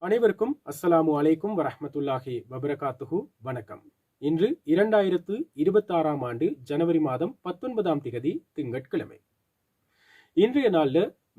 அனைவருக்கும் அஸ்ஸலாமு அலைக்கும் வரஹ்மத்துல்லாஹி வபரகாத்துஹு. வணக்கம். இன்று 2026ஆம் ஆண்டு ஜனவரி மாதம் 19ஆம் திகதி திங்கட்கிழமை. இன்றைய நாள்ல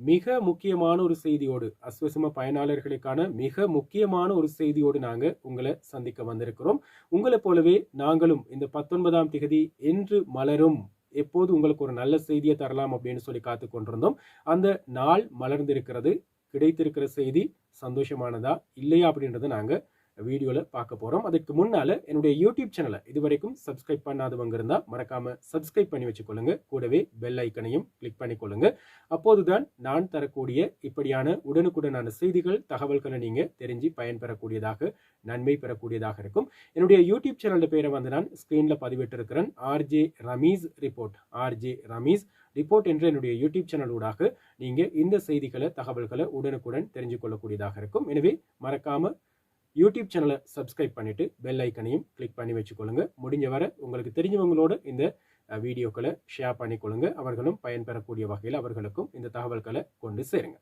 மிக முக்கியமான ஒரு செய்தியோடு, அஸ்வசும பயனாளர்களுக்கான மிக முக்கியமான ஒரு செய்தியோடு நாங்க உங்களை சந்திக்க வந்திருக்கிறோம். உங்களை போலவே நாங்களும் இந்த 19ஆம் திகதி என்று மலரும், எப்போது உங்களுக்கு ஒரு நல்ல செய்தியை தரலாம் அப்படின்னு சொல்லி காத்து கொண்டிருந்தோம். அந்த நாள் மலர்ந்திருக்கிறது. கிடைத்திருக்கிற செய்தி சந்தோஷமானதா இல்லையா அப்படின்றத நாங்க வீடியோல பார்க்க போறோம். அதுக்கு முன்னால என்னுடைய யூடியூப் சேனலை இதுவரைக்கும் சப்ஸ்கிரைப் பண்ணாதவங்க இருந்தா மறக்காம சப்ஸ்கிரைப் பண்ணி வச்சுக்கொள்ளுங்க. கூடவே பெல் ஐக்கனையும் கிளிக் பண்ணிக்கொள்ளுங்க. அப்போதுதான் நான் தரக்கூடிய இப்படியான உடனுக்குடனான செய்திகள், தகவல்களை நீங்க தெரிஞ்சு பயன்பெறக்கூடியதாக, நன்மை பெறக்கூடியதாக இருக்கும். என்னுடைய யூடியூப் சேனல் பேரை வந்து நான் ஸ்கிரீன்ல பதிவிட்டு இருக்கிறேன். RJ Rameez report. RJ Rameez report என்ற என்னுடைய யூடியூப் சேனல் ஊடாக நீங்க இந்த செய்திகளை, தகவல்களை உடனுக்குடன் தெரிஞ்சு கொள்ளக்கூடியதாக இருக்கும். எனவே மறக்காம யூடியூப் சேனலை சப்ஸ்கிரைப் பண்ணிட்டு பெல் ஐக்கனையும் கிளிக் பண்ணி வச்சுக்கொள்ளுங்க. முடிஞ்ச வரை உங்களுக்கு தெரிஞ்சவங்களோட இந்த வீடியோக்களை ஷேர் பண்ணிக்கொள்ளுங்க. அவர்களும் பயன்பெறக்கூடிய வகையில் அவர்களுக்கும் இந்த தகவல்களை கொண்டு சேருங்க.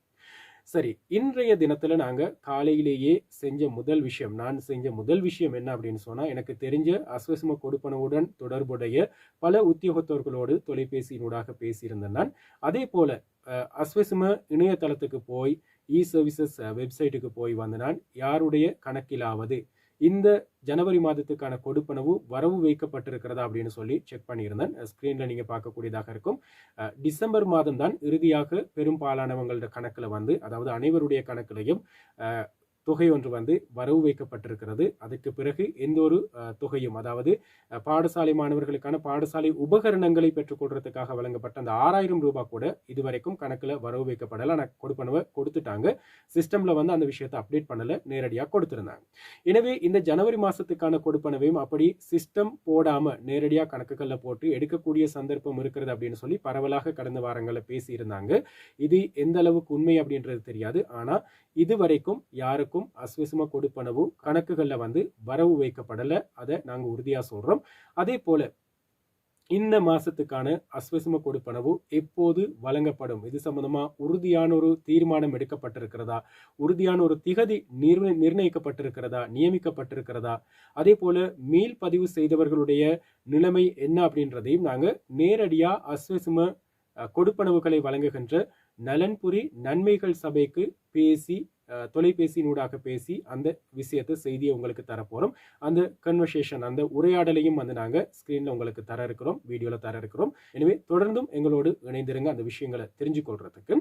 சரி, இன்றைய தினத்துல நாங்க காலையிலேயே நான் செஞ்ச முதல் விஷயம் என்ன அப்படின்னு சொன்னா, எனக்கு தெரிஞ்ச அஸ்வசும கொடுப்பனவுடன் தொடர்புடைய பல உத்தியோகத்தோர்களோடு தொலைபேசியினூடாக பேசியிருந்தேன் நான். அதே போல அஸ்வசும இணையதளத்துக்கு போய் சர்வீசஸ் வெப்சைட்டுக்கு போய் வந்து நான் யாருடைய கணக்கிலாவது இந்த ஜனவரி மாதத்துக்கான கொடுப்பனவு வரவு வைக்கப்பட்டிருக்கிறதா அப்படின்னு சொல்லி செக் பண்ணியிருந்தேன். ஸ்கிரீன்ல நீங்க பார்க்கக்கூடியதாக இருக்கும். டிசம்பர் மாதம் தான் இறுதியாக பெரும்பாலானவங்களோட கணக்குல வந்து, அதாவது அனைவருடைய கணக்கிலையும் தொகை ஒன்று வந்து வரவு வைக்கப்பட்டிருக்கிறது. அதுக்கு பிறகு எந்த ஒரு தொகையும், அதாவது பாடசாலை மாணவர்களுக்கான பாடசாலை உபகரணங்களை பெற்றுக்கொள்றதுக்காக வழங்கப்பட்ட அந்த 6000 ரூபாய் கூட இதுவரைக்கும் கணக்குல வரவு வைக்கப்படல. ஆனால் கொடுப்பனவை கொடுத்துட்டாங்க. சிஸ்டம்ல வந்து அந்த விஷயத்தை அப்டேட் பண்ணல, நேரடியாக கொடுத்திருந்தாங்க. எனவே இந்த ஜனவரி மாசத்துக்கான கொடுப்பனவையும் அப்படி சிஸ்டம் போடாம நேரடியாக கணக்குகள்ல போட்டு எடுக்கக்கூடிய சந்தர்ப்பம் இருக்கிறது அப்படின்னு சொல்லி பரவலாக கடந்த வாரங்களில் பேசியிருந்தாங்க. இது எந்த அளவுக்கு உண்மை அப்படின்றது தெரியாது. ஆனா இதுவரைக்கும் யாருக்கும் அஸ்வசும கொடுப்பனவு கணக்குகள்ல வந்து வரவு வைக்கப்படல. அதை நாங்க உறுதியா சொல்றோம். அதே போல இந்த மாசத்துக்கான அஸ்வசும கொடுப்பனவு எப்போது வழங்கப்படும், இது சம்பந்தமா உறுதியான ஒரு தீர்மானம் எடுக்கப்பட்டிருக்கிறதா, உறுதியான ஒரு திகதி நிர்ணயிக்கப்பட்டிருக்கிறதா, நியமிக்கப்பட்டிருக்கிறதா, அதே போல மீள் பதிவு செய்தவர்களுடைய நிலைமை என்ன அப்படின்றதையும் நாங்க நேரடியா அஸ்வசும கொடுப்பனவுகளை வழங்குகின்ற நலன்புரி நன்மைகள் சபைக்கு பேசி, தொலைபேசியினூடாக பேசி அந்த விஷயத்தை, செய்தியை உங்களுக்கு தரப்போறோம். அந்த கன்வர்சேஷன், அந்த உரையாடலையும் வந்து நாங்க ஸ்கிரீன்ல உங்களுக்கு தர இருக்கிறோம், வீடியோல தர இருக்கிறோம். எனவே தொடர்ந்தும் எங்களோடு இணைந்திருங்க அந்த விஷயங்களை தெரிஞ்சு கொள்றதுக்கு.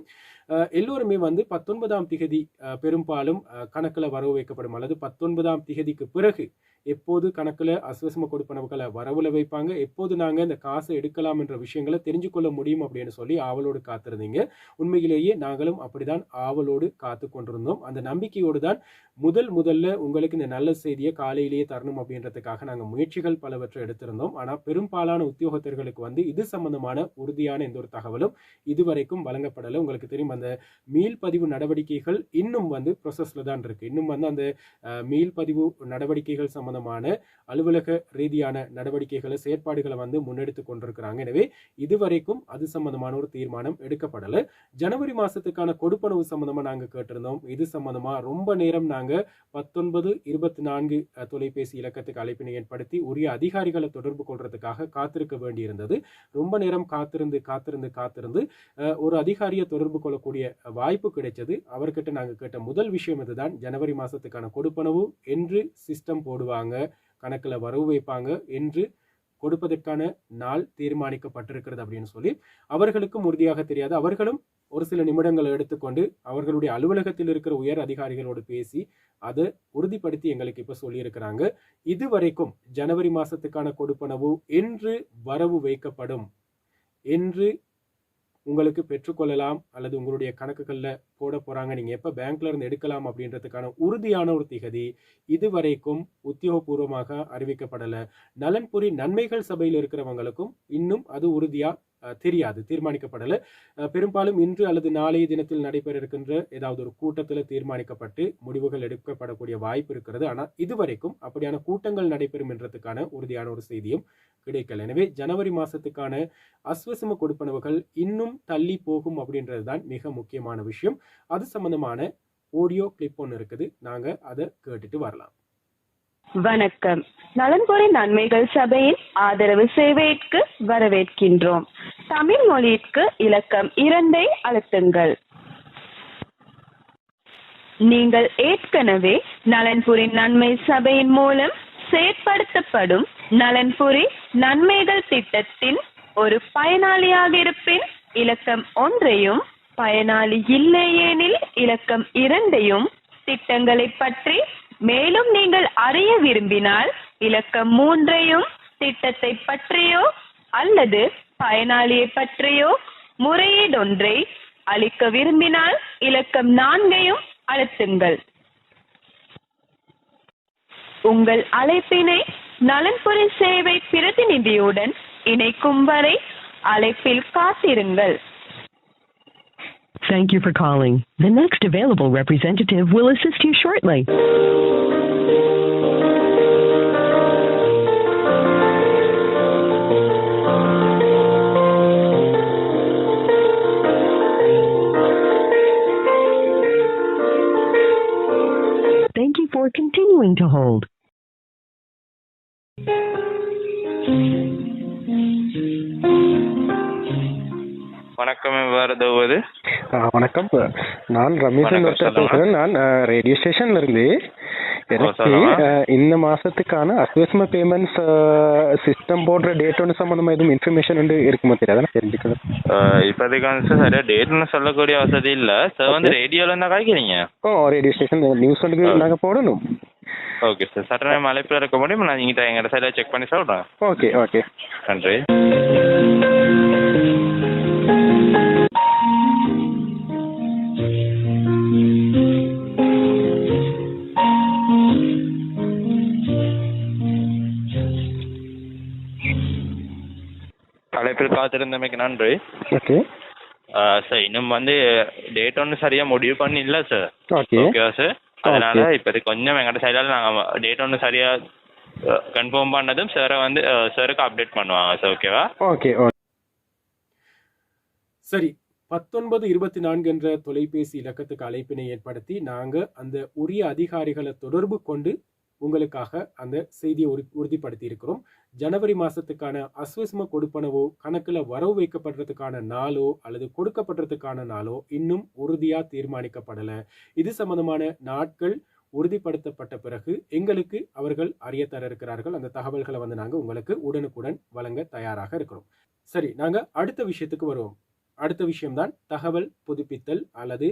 எல்லோருமே வந்து 19ஆம் திகதி பெரும்பாலும் கணக்குல வரவு வைக்கப்படும், அல்லது 19ஆம் திகதிக்கு பிறகு எப்போது கணக்குல அஸ்வசும கொடுப்பனவுகளை வரவுல வைப்பாங்க, எப்போது நாங்க இந்த காசை எடுக்கலாம் என்ற விஷயங்களை தெரிஞ்சு கொள்ள முடியும் அப்படின்னு சொல்லி ஆவலோடு காத்திருந்தீங்க. உண்மையிலேயே நாங்களும் அப்படிதான் ஆவலோடு காத்து கொண்டிருந்தோம். அந்த நம்பிக்கையோடு தான் முதல்ல உங்களுக்கு இந்த நல்ல செய்தியை காலையிலேயே தரணும் அப்படின்றதுக்காக நாங்கள் முயற்சிகள் பலவற்றை எடுத்திருந்தோம். ஆனால் பெரும்பாலான உத்தியோகத்தர்களுக்கு வந்து இது சம்பந்தமான உறுதியான எந்த ஒரு தகவலும் இதுவரைக்கும் வழங்கப்படலை. உங்களுக்கு தெரியும், அந்த மீள்பதிவு நடவடிக்கைகள் இன்னும் வந்து ப்ரொசஸ்ல தான் இருக்கு. இன்னும் வந்து அந்த மீள்பதிவு நடவடிக்கைகள் சம்பந்தமான அலுவலக ரீதியான நடவடிக்கைகளை, செயற்பாடுகளை வந்து முன்னெடுத்து கொண்டிருக்கிறாங்க. எனவே இதுவரைக்கும் அது சம்பந்தமான ஒரு தீர்மானம் எடுக்கப்படலை. ஜனவரி மாசத்துக்கான கொடுப்பனவு சம்பந்தமா நாங்க கேட்டிருந்தோம். இது சம்பந்தமா ரொம்ப நேரம் நாங்க 1924 தொலைபேசி இலக்கத்துக்கு அழைப்பினை ஏற்படுத்தி உரிய அதிகாரிகளை தொடர்பு கொள்றதுக்காக காத்திருக்க வேண்டியிருந்தது. ரொம்ப நேரம் காத்திருந்து ஒரு அதிகாரியை தொடர்பு கொள்ளக்கூடிய வாய்ப்பு கிடைச்சது. அவர்கிட்ட நாங்க கேட்ட முதல் விஷயம் இதுதான், ஜனவரி மாசத்துக்கான கொடுப்பனவு என்று சிஸ்டம் போடுவாங்க, கணக்குல வரவு வைப்பாங்க என்று கொடுப்பதற்கான நாள் தீர்மானிக்கப்பட்டிருக்கிறது அப்படின்னு சொல்லி அவர்களுக்கும் உறுதியாக தெரியாது. அவர்களும் ஒரு சில நிமிடங்களை எடுத்துக்கொண்டு அவர்களுடைய அலுவலகத்தில் இருக்கிற உயர் அதிகாரிகளோடு பேசி அதை உறுதிப்படுத்தி எங்களுக்கு இப்ப சொல்லி இருக்கிறாங்க. இதுவரைக்கும் ஜனவரி மாசத்துக்கான கொடுப்பனவு என்று வரவு வைக்கப்படும் என்று உங்களுக்கு பெற்றுக்கொள்ளலாம், அல்லது உங்களுடைய கணக்குகள்ல போட போறாங்க, நீங்க எப்ப பேங்க்ல இருந்து எடுக்கலாம் அப்படின்றதுக்கான உறுதியான ஒரு திகதி இதுவரைக்கும் உத்தியோகபூர்வமாக அறிவிக்கப்படல. நலன்புரி நன்மைகள் சபையில் இருக்கிறவங்களுக்கும் இன்னும் அது உறுதியா தெரியாது, தீர்மானிக்கப்படல. பெரும்பாலும் இன்று அல்லது நாளைய தினத்தில் நடைபெற இருக்கின்ற ஏதாவது ஒரு கூட்டத்தில் தீர்மானிக்கப்பட்டு முடிவுகள் எடுக்கப்படக்கூடிய வாய்ப்பு இருக்கிறது. ஆனால் இதுவரைக்கும் அப்படியான கூட்டங்கள் நடைபெறும் என்றதுக்கான உறுதியான ஒரு செய்தியும் கிடைக்கல. எனவே ஜனவரி மாசத்துக்கான அஸ்வசும கொடுப்பனவுகள் இன்னும் தள்ளி போகும் அப்படின்றது தான் மிக முக்கியமான விஷயம். அது சம்பந்தமான ஆடியோ கிளிப் ஒன்று இருக்குது, நாங்கள் அதை கேட்டுட்டு வரலாம். வணக்கம். நலன்புரி நன்மைகள் சபையின் ஆதரவு சேவைக்கு வரவேற்கின்றோம். தமிழ் மொழிக்கு இலக்கம் 2 அழுத்துங்கள். நீங்கள் ஏற்கனவே நலன்புரி நன்மை சபையின் மூலம் செயற்படுத்தப்படும் நலன்புரி நன்மைகள் திட்டத்தின் ஒரு பயனாளியாக இருப்பின் இலக்கம் 1, பயனாளி இல்லையெனில் இலக்கம் 2, திட்டங்களை பற்றி மேலும் நீங்கள் அறிய விரும்பினால் இலக்கம் 3, திட்டத்தை பற்றியோ அல்லது பயனாளியை பற்றியோ முறையீடொன்றை அளிக்க விரும்பினால் இலக்கம் 4 அழுத்துங்கள். உங்கள் அழைப்பினை நலன்புரி சேவை பிரதிநிதியுடன் இணைக்கும் வரை அழைப்பில் காத்திருங்கள். Thank you for calling. The next available representative will assist you shortly. Thank you for continuing to hold. வணக்கம். வருது. வணக்கம், நான் ரமேஷன் பேசுகிறேன். நான் ரேடியோ ஸ்டேஷன்ல இருந்து எனக்கு இந்த மாசத்துக்கான அஸ்வஸ்ம பேமெண்ட்ஸ் சிஸ்டம் போடுற டேட் ஒன்று சம்பந்தமா எதுவும் இன்ஃபர்மேஷன் வந்து இருக்குமா தெரியாதான் தெரிஞ்சுக்கலாம். இப்போதைக்கு வந்து சரியா டேட்னு சொல்லக்கூடிய வசதி இல்லை சார். வந்து ரேடியோவில் இருந்தால் காய்க்கிறீங்க? ரேடியோ ஸ்டேஷன் நியூஸ் வந்து நாங்கள் போடணும். ஓகே சார், சட்ட நேரம் அழைப்பில் இருக்க முடியும். நான் நீங்கள் எங்கள் சைடில் செக் பண்ணி சொல்கிறேன். ஓகே ஓகே, நன்றி. அழைப்பில் காத்திருந்தமைக்கு நன்றி. ஓகே சார், இன்னும் வந்து டேட் ஒன்று சரியாக முடிவு பண்ணிடல சார். ஓகே ஓகேவா சார்? அதனால இப்போதைக்கு கொஞ்சம் எங்கள்கிட்ட சைடால் நாங்கள் டேட் ஒன்று சரியாக கன்ஃபார்ம் பண்ணதும் சாரை வந்து சாருக்கு அப்டேட் பண்ணுவாங்க சார். ஓகேவா? ஓகே சரி, 1924 என்ற தொலைபேசி இலக்கத்துக்கு அழைப்பினை ஏற்படுத்தி நாங்கள் அந்த உரிய அதிகாரிகளை தொடர்பு கொண்டு உங்களுக்காக அந்த செய்தியை உறுதிப்படுத்தி இருக்கிறோம். ஜனவரி மாதத்துக்கான அஸ்வஸ்ம கொடுப்பனவோ கணக்கில் வரவு வைக்கப்படுறதுக்கான நாளோ அல்லது கொடுக்கப்படுறதுக்கான நாளோ இன்னும் உறுதியாக தீர்மானிக்கப்படலை. இது சம்பந்தமான நாட்கள் உறுதிப்படுத்தப்பட்ட பிறகு எங்களுக்கு அவர்கள் அறிய தர இருக்கிறார்கள். அந்த தகவல்களை வந்து நாங்கள் உங்களுக்கு உடனுக்குடன் வழங்க தயாராக இருக்கிறோம். சரி, நாங்கள் அடுத்த விஷயத்துக்கு வருவோம். அடுத்த விஷயம்தான் தகவல் புதுப்பித்தல் அல்லது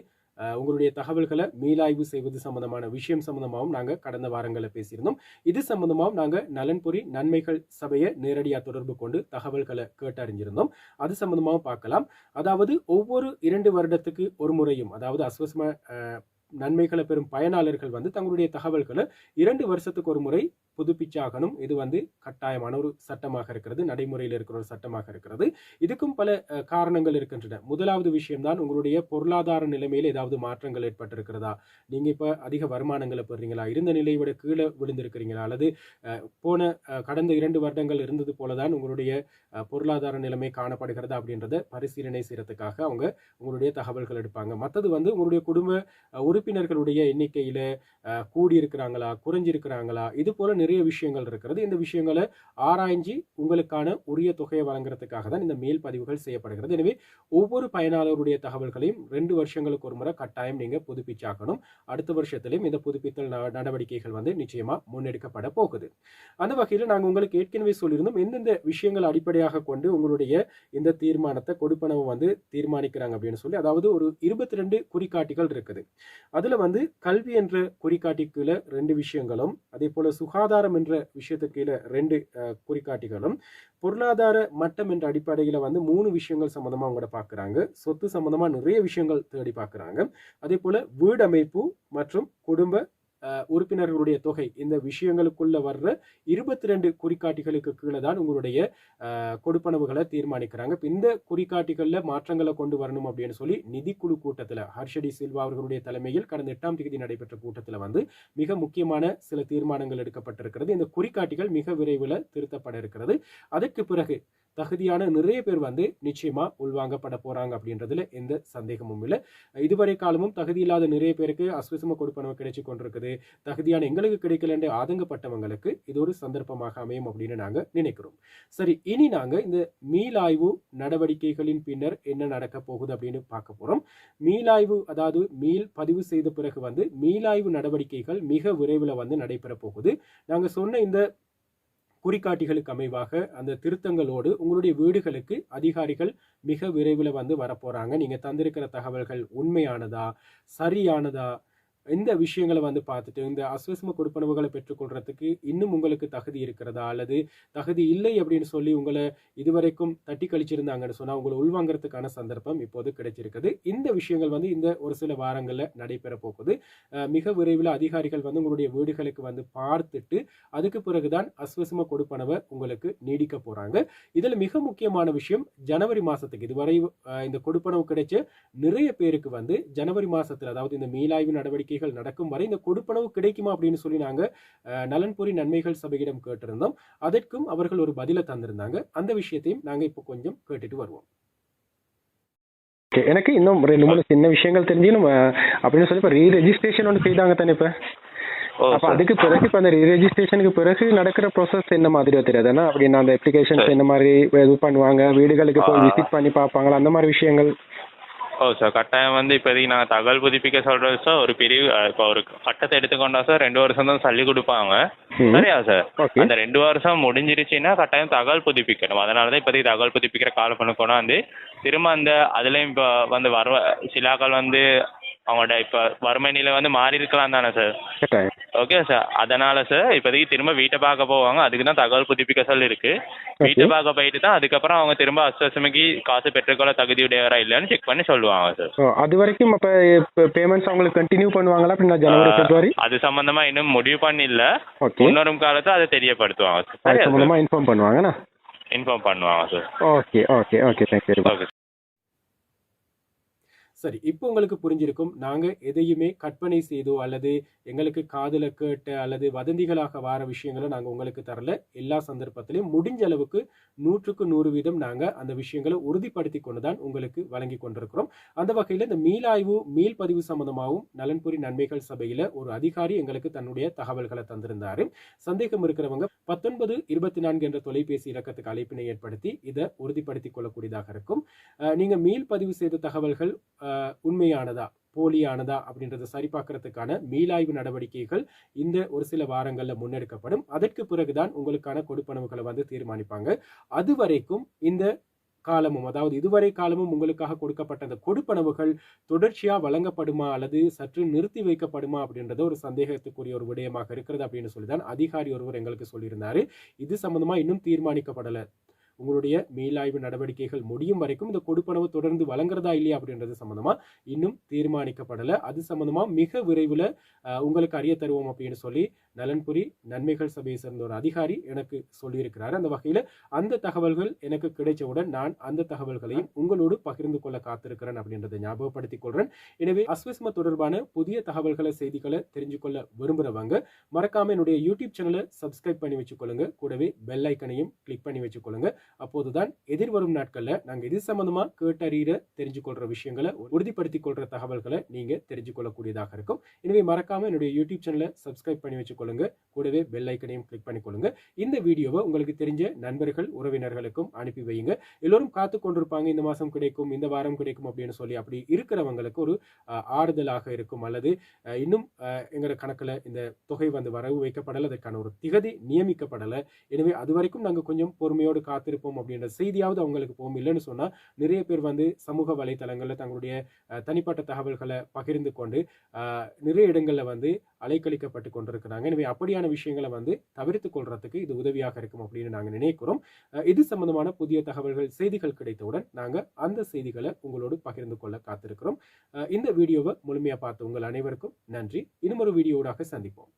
உங்களுடைய தகவல்களை மீளாய்வு செய்வது சம்பந்தமான விஷயம் சம்பந்தமாகவும் நாங்கள் கடந்த வாரங்களில் பேசியிருந்தோம். இது சம்பந்தமாகவும் நாங்கள் நலன்புரி நன்மைகள் சபையை நேரடியாக தொடர்பு கொண்டு தகவல்களை கேட்டறிஞ்சிருந்தோம். அது சம்பந்தமாகவும் பார்க்கலாம். அதாவது ஒவ்வொரு 2 வருடத்துக்கு ஒரு முறையும், அதாவது அஸ்வஸ்ம நன்மைகளை பெறும் பயனாளர்கள் வந்து தங்களுடைய தகவல்களை 2 வருஷத்துக்கு ஒரு முறை புதுப்பிச்சாகணும். இது வந்து கட்டாயமான ஒரு சட்டமாக இருக்கிறது, நடைமுறையில் இருக்கிற ஒரு சட்டமாக இருக்கிறது. இதுக்கும் பல காரணங்கள் இருக்கின்றன. முதலாவது விஷயம்தான் உங்களுடைய பொருளாதார நிலைமையில் ஏதாவது மாற்றங்கள் ஏற்பட்டிருக்கிறதா, நீங்க இப்ப அதிக வருமானங்களை பெறுறீங்களா, இருந்த நிலையை விட கீழே விழுந்திருக்கிறீங்களா, அல்லது போன கடந்த 2 வருடங்கள் இருந்தது போலதான் உங்களுடைய பொருளாதார நிலைமை காணப்படுகிறதா அப்படின்றத பரிசீலனை செய்யறதுக்காக அவங்க உங்களுடைய தகவல்கள் எடுப்பாங்க. மற்றது வந்து உங்களுடைய குடும்ப உறுப்பினர்களுடைய எண்ணிக்கையில கூடியிருக்கிறாங்களா, குறைஞ்சிருக்கிறாங்களா, இது போல நிறைய விஷயங்கள் இருக்கிறது. இந்த விஷயங்களை ஆராய்ஞ்சி உங்களுக்கான உரிய தொகையை வழங்குறதுக்காக தான் இந்த மேல் பதிவுகள் செய்யப்படுகிறது. எனவே ஒவ்வொரு பயனாளருடைய தகவல்களையும் 2 வருஷங்களுக்கு ஒரு முறை கட்டாயம் நீங்க புதுப்பிச்சாக்கணும். அடுத்த வருஷத்திலையும் இந்த புதுப்பித்தல் நடவடிக்கைகள் வந்து நிச்சயமா முன்னெடுக்கப்பட போகுது. அந்த வகையில் நாங்கள் உங்களுக்கு ஏற்கனவே சொல்லியிருந்தோம் எந்தெந்த விஷயங்கள் அடிப்படையாக கொண்டு உங்களுடைய இந்த தீர்மானத்தை கொடுப்பனவு வந்து தீர்மானிக்கிறாங்க அப்படின்னு சொல்லி. அதாவது ஒரு 22 குறிகாட்டிகள் இருக்குது. அதுல வந்து கல்வி என்ற குறிகாட்டிக்குள்ள 2 விஷயங்களும், அதே போல சுகாதாரம் என்ற விஷயத்துக்கு கீழே 2 குறிகாட்டிகளும், பொருளாதார மட்டம் என்ற அடிப்படையில வந்து 3 விஷயங்கள் சம்பந்தமா அவங்க பார்க்குறாங்க. சொத்து சம்பந்தமா நிறைய விஷயங்கள் தேடி பார்க்குறாங்க. அதே போல வீடமைப்பு மற்றும் குடும்ப உறுப்பினர்களுடைய தொகை, இந்த விஷயங்களுக்குள்ள வர்ற 22 குறிகாட்டிகளுக்கு கீழே தான் உங்களுடைய கொடுப்பனவுகளை தீர்மானிக்கிறாங்க. இந்த குறிகாட்டிகள்ல மாற்றங்களை கொண்டு வரணும் அப்படின்னு சொல்லி நிதிக்குழு கூட்டத்தில் ஹர்ஷடி சில்வா அவர்களுடைய தலைமையில் கடந்த 8ஆம் தேதி நடைபெற்ற கூட்டத்தில் வந்து மிக முக்கியமான சில தீர்மானங்கள் எடுக்கப்பட்டிருக்கிறது. இந்த குறிகாட்டிகள் மிக விரைவில் திருத்தப்பட இருக்கிறது. அதற்கு பிறகு தகுதியான நிறைய பேர் வந்து நிச்சயமா உள்வாங்கப்பட போறாங்க அப்படின்றதுல எந்த சந்தேகமும் இல்லை. இதுவரை காலமும் தகுதி இல்லாத நிறைய பேருக்கு அஸ்வசம கொடுப்பனவு கிடைச்சு கொண்டிருக்குது. தகுதியான எங்களுக்கு கிடைக்கலன்னு ஆதங்கப்பட்டவங்களுக்கு இது ஒரு சந்தர்ப்பமாக அமையும் அப்படின்னு நாங்க நினைக்கிறோம். சரி, இனி நாங்க இந்த மீளாய்வு நடவடிக்கைகளின் பின்னர் என்ன நடக்க போகுது அப்படின்னு பார்க்க போறோம். மீளாய்வு, அதாவது மீள் பதிவு செய்த பிறகு வந்து மீளாய்வு நடவடிக்கைகள் மிக விரைவில் வந்து நடைபெற போகுது. நாங்க சொன்ன இந்த குறிகாட்டிகளுக்கு அமைவாக அந்த திருத்தங்களோடு உங்களுடைய வீடுகளுக்கு அதிகாரிகள் மிக விரைவில் வந்து வரப்போறாங்க. நீங்க தந்திருக்கிற தகவல்கள் உண்மையானதா, சரியானதா, இந்த விஷயங்களை வந்து பார்த்துட்டு இந்த அஸ்வசம கொடுப்பனவுகளை பெற்றுக்கொள்றதுக்கு இன்னும் உங்களுக்கு தகுதி இருக்கிறதா அல்லது தகுதி இல்லை அப்படின்னு சொல்லி உங்களை இதுவரைக்கும் தட்டி கழிச்சிருந்தாங்கன்னு சொன்னா உங்களை உள்வாங்கிறதுக்கான சந்தர்ப்பம் இப்போது கிடைச்சிருக்குது. இந்த விஷயங்கள் வந்து இந்த ஒரு சில வாரங்கள்ல நடைபெற போகுது. மிக விரைவில் அதிகாரிகள் வந்து உங்களுடைய வீடுகளுக்கு வந்து பார்த்துட்டு அதுக்கு பிறகுதான் அஸ்வசம கொடுப்பனவை உங்களுக்கு நீடிக்க போறாங்க. இதுல மிக முக்கியமான விஷயம், ஜனவரி மாசத்துக்கு இதுவரை இந்த கொடுப்பனவு கிடைச்ச நிறைய பேருக்கு வந்து ஜனவரி மாசத்துல, அதாவது இந்த மீளாய்வு நடவடிக்கைகள் நடக்கும் வரை இந்த கொடுப்பனவு கிடைக்குமா அப்படின்னு சொல்லி நாங்க நலன்புரி நன்மைகள் சபையிடம் கேட்டிருந்தோம். அதற்கும் அவர்கள் ஒரு பதிலை தந்திருந்தாங்க. அந்த விஷயத்தையும் நாங்க இப்போ கொஞ்சம் கேட்டுட்டு வருவோம். எனக்கு இன்னும் 2-3 சின்ன விஷயங்கள் தெரிஞ்சு நம்ம அப்படின்னு சொல்லி இப்போ ரீரெஜிஸ்ட்ரேஷன் ஒன்று செய்தாங்க தானே இப்போ. அப்ப அதுக்கு பிறகு இப்ப அந்த ரீரெஜிஸ்ட்ரேஷனுக்கு பிறகு நடக்கிற ப்ராசஸ் என்ன மாதிரியோ தெரியாதுன்னா, அப்படின்னா அந்த அப்ளிகேஷன்ஸ் என்ன மாதிரி இது பண்ணுவாங்க, வீடுகளுக்கு போய் விசிட் பண்ணி பார்ப்பாங்களா, அந்த மாதிரி விஷயங்கள். சார் கட்டாயம் வந்து இப்போதைக்கு நாங்கள் தகவல் புதுப்பிக்க சொல்கிறது சார் ஒரு பிரிவு. இப்போ ஒரு கட்டத்தை எடுத்துக்கொண்டா சார் 2 வருஷம் தான் சொல்லி கொடுப்பாங்க. சரியா சார்? அந்த 2 வருஷம் முடிஞ்சிருச்சுன்னா கட்டாயம் தகவல் புதுப்பிக்கணும். அதனால தான் இப்போதைக்கு தகவல் புதுப்பிக்கிற காலம் பண்ண கொண்டாந்து திரும்ப அந்த அதுலேயும் இப்போ வந்து சிலாக்கள் வந்து அவங்களோட இப்போ வறுமை நிலை வந்து மாறி இருக்கலாம் தானே சார்? Okay sir. அதனால சார் இப்போதைக்கு திரும்ப வீட்டை பார்க்க போவாங்க. அதுக்கு தான் தகவல் புதுப்பிக்க சொல்லி இருக்கு. வீட்டை பார்க்க போயிட்டு தான் அதுக்கப்புறம் அவங்க திரும்ப அஸ்வசமிக்கு காசு பெற்றுக்கொள்ள தகுதியுடையவரா இல்லைன்னு செக் பண்ணி சொல்லுவாங்க சார். அது வரைக்கும் அப்போ பேமெண்ட்ஸ் அவங்களுக்கு கண்டினியூ பண்ணுவாங்களா அப்படின்னா ஜனவரி பிப்ரவரி? அது சம்பந்தமா இன்னும் முடிவு பண்ணல. முன்னரும் காலத்தை அதை தெரியப்படுத்துவாங்க சார். இன்ஃபார்ம் பண்ணுவாங்கண்ணா. இன்ஃபார்ம் பண்ணுவாங்க sir. Okay okay okay thank you. Okay. சரி, இப்போ உங்களுக்கு புரிஞ்சிருக்கும். நாங்க எதையுமே கற்பனை செய்தோ அல்லது எங்களுக்கு காதுல கேட்ட அல்லது வதந்திகளாக வார விஷயங்களை நாங்க உங்களுக்கு தரல. எல்லா சந்தர்ப்பத்திலையும் முடிஞ்ச அளவுக்கு 100க்கு 100% நாங்க அந்த விஷயங்களை உறுதிப்படுத்தி கொண்டுதான் உங்களுக்கு வழங்கி கொண்டிருக்கிறோம். அந்த வகையில இந்த மீளாய்வு மீள்பதிவு சம்பந்தமாகவும் நலன்புரி நன்மைகள் சபையில ஒரு அதிகாரி எங்களுக்கு தன்னுடைய தகவல்களை தந்திருந்தாரு. சந்தேகம் இருக்கிறவங்க 1924 என்ற தொலைபேசி இலக்கத்துக்கு அழைப்பினை ஏற்படுத்தி இதை உறுதிப்படுத்திக் கொள்ளக்கூடியதாக இருக்கும். நீங்க மீள்பதிவு செய்த தகவல்கள் உண்மையானதா போலியானதா அப்படின்றத சரிபார்க்கறதுக்கான மீளாய்வு நடவடிக்கைகள் இந்த ஒரு சில வாரங்கள்ல முன்னெடுக்கப்படும். அதற்கு பிறகுதான் உங்களுக்கான கொடுப்பனவுகளை வந்து தீர்மானிப்பாங்க. அது வரைக்கும் இந்த காலமும், அதாவது இதுவரை காலமும் உங்களுக்காக கொடுக்கப்பட்ட அந்த கொடுப்பனவுகள் தொடர்ச்சியா வழங்கப்படுமா அல்லது சற்று நிறுத்தி வைக்கப்படுமா அப்படின்றத ஒரு சந்தேகத்துக்குரிய ஒரு விடயமாக இருக்கிறது அப்படின்னு சொல்லிதான் அதிகாரி ஒருவர் எங்களுக்கு சொல்லியிருந்தாரு. இது சம்பந்தமா இன்னும் தீர்மானிக்கப்படல. உங்களுடைய மீளாய்வு நடவடிக்கைகள் முடியும் வரைக்கும் இந்த கொடுப்பனவு தொடர்ந்து வழங்குறதா இல்லையா அப்படின்றது சம்பந்தமா இன்னும் தீர்மானிக்கப்படலை. அது சம்பந்தமா மிக விரைவில் உங்களுக்கு அறிய தருவோம் அப்படின்னு சொல்லி நலன்புரி நன்மைகள் சபையை சேர்ந்த ஒரு அதிகாரி எனக்கு சொல்லியிருக்கிறார். அந்த வகையில் அந்த தகவல்கள் எனக்கு கிடைச்சவுடன் நான் அந்த தகவல்களையும் உங்களோடு பகிர்ந்து கொள்ள காத்திருக்கிறேன் அப்படின்றத ஞாபகப்படுத்திக் கொள்றேன். எனவே அஸ்வசம தொடர்பான புதிய தகவல்களை செய்திகளை தெரிஞ்சு கொள்ள விரும்புறவங்க மறக்காம என்னுடைய யூடியூப் சேனலை சப்ஸ்கிரைப் பண்ணி வச்சுக்கொள்ளுங்க. கூடவே பெல் ஐக்கனையும் கிளிக் பண்ணி வச்சுக்கொள்ளுங்க. அப்போதுதான் எதிர்வரும் நாட்கள்ல நாங்க இது சம்பந்தமா கேட்டறிய தெரிஞ்சு கொள்ற விஷயங்களை உறுதிப்படுத்திக் கொள்ற தகவல்களை நீங்க தெரிஞ்சு கொள்ளக்கூடியதாக இருக்கும். எனவே மறக்காம என்னுடைய யூடியூப் சேனலை சப்ஸ்கிரைப் பண்ணி வச்சுக்கொள்ளுங்க. கூடவே பெல் ஐக்கனையும் கிளிக் பண்ணிக்கொள்ளுங்க. இந்த வீடியோவை உங்களுக்கு தெரிஞ்ச நண்பர்கள் உறவினர்களுக்கும் அனுப்பி வையுங்க. எல்லோரும் காத்து கொண்டிருப்பாங்க, இந்த மாசம் கிடைக்கும், இந்த வாரம் கிடைக்கும் அப்படின்னு சொல்லி. அப்படி இருக்கிறவங்களுக்கு ஒரு ஆறுதலாக இருக்கும். அல்லது இன்னும் எங்களோட கணக்குல இந்த தொகை வந்து வரவு வைக்கப்படலை, அதற்கான ஒரு திகதி நியமிக்கப்படலை. எனவே அது வரைக்கும் நாங்க கொஞ்சம் பொறுமையோடு காத்திருப்போம் அப்படின்ற செய்தியாவது அவங்களுக்கு போகும். இல்லைன்னு சொன்னா நிறைய பேர் வந்து சமூக வலைத்தளங்கள்ல தங்களுடைய தனிப்பட்ட தகவல்களை பகிர்ந்து கொண்டு நிறைய இடங்கள்ல வந்து அலைக்கழிக்கப்பட்டு கொண்டிருக்கிறாங்க. எனவே அப்படியான விஷயங்களை வந்து தவிர்த்துக் கொள்றதுக்கு இது உதவியாக இருக்கும் அப்படின்னு நாங்க நினைக்கிறோம். இது சம்பந்தமான புதிய தகவல்கள் செய்திகள் கிடைத்தவுடன் நாங்க அந்த செய்திகளை உங்களோடு பகிர்ந்து கொள்ள காத்திருக்கிறோம். இந்த வீடியோவை முழுமையா பார்த்த உங்கள் அனைவருக்கும் நன்றி. இன்னும் ஒரு வீடியோவாக சந்திப்போம்.